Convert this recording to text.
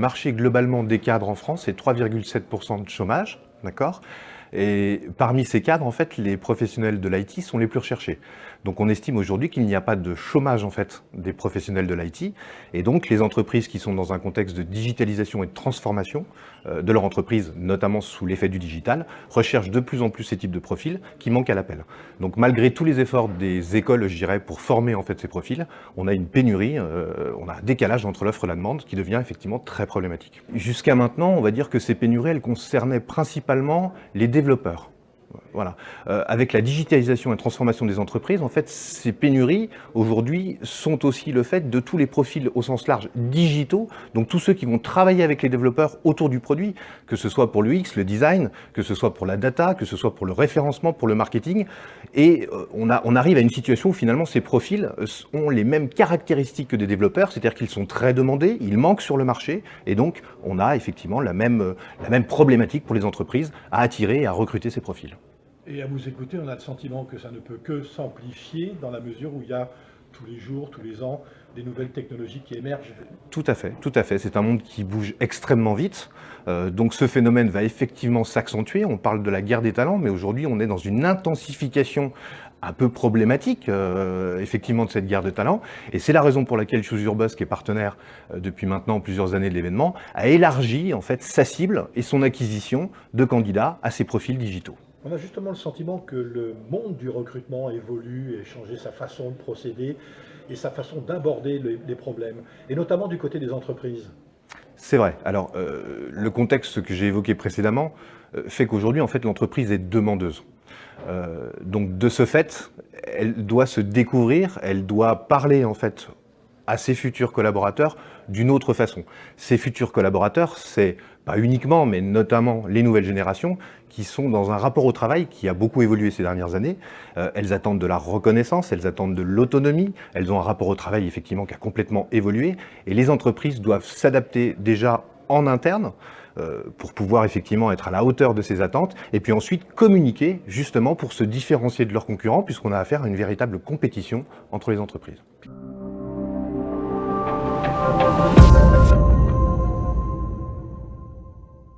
marché globalement des cadres en France, c'est 3,7% de chômage, d'accord ? Et parmi ces cadres, en fait, les professionnels de l'IT sont les plus recherchés. Donc on estime aujourd'hui qu'il n'y a pas de chômage en fait des professionnels de l'IT. Et donc les entreprises qui sont dans un contexte de digitalisation et de transformation de leur entreprise, notamment sous l'effet du digital, recherchent de plus en plus ces types de profils qui manquent à l'appel. Donc malgré tous les efforts des écoles, je dirais, pour former en fait ces profils, on a une pénurie, on a un décalage entre l'offre et la demande qui devient effectivement très problématique. Jusqu'à maintenant, on va dire que ces pénuries, elles concernaient principalement les développeurs. Voilà. Avec la digitalisation et la transformation des entreprises, en fait, ces pénuries, aujourd'hui, sont aussi le fait de tous les profils au sens large digitaux, donc tous ceux qui vont travailler avec les développeurs autour du produit, que ce soit pour l'UX, le design, que ce soit pour la data, que ce soit pour le référencement, pour le marketing. Et on arrive à une situation où finalement ces profils ont les mêmes caractéristiques que des développeurs, c'est-à-dire qu'ils sont très demandés, ils manquent sur le marché, et donc on a effectivement la même problématique pour les entreprises à attirer et à recruter ces profils. Et à vous écouter, on a le sentiment que ça ne peut que s'amplifier dans la mesure où il y a tous les jours, tous les ans, des nouvelles technologies qui émergent. Tout à fait, tout à fait. C'est un monde qui bouge extrêmement vite. Donc ce phénomène va effectivement s'accentuer. On parle de la guerre des talents, mais aujourd'hui on est dans une intensification un peu problématique, effectivement, de cette guerre de talents. Et c'est la raison pour laquelle Choose Your Boss, qui est partenaire depuis maintenant plusieurs années de l'événement, a élargi en fait sa cible et son acquisition de candidats à ces profils digitaux. On a justement le sentiment que le monde du recrutement évolue et change sa façon de procéder et sa façon d'aborder les problèmes, et notamment du côté des entreprises. C'est vrai. Alors, le contexte que j'ai évoqué précédemment fait qu'aujourd'hui, en fait, l'entreprise est demandeuse. Donc, de ce fait, elle doit se découvrir, elle doit parler, en fait, à ses futurs collaborateurs d'une autre façon. Ces futurs collaborateurs, c'est pas uniquement, mais notamment les nouvelles générations qui sont dans un rapport au travail qui a beaucoup évolué ces dernières années. Elles attendent de la reconnaissance, elles attendent de l'autonomie, elles ont un rapport au travail effectivement qui a complètement évolué, et les entreprises doivent s'adapter déjà en interne pour pouvoir effectivement être à la hauteur de ces attentes, et puis ensuite communiquer justement pour se différencier de leurs concurrents, puisqu'on a affaire à une véritable compétition entre les entreprises.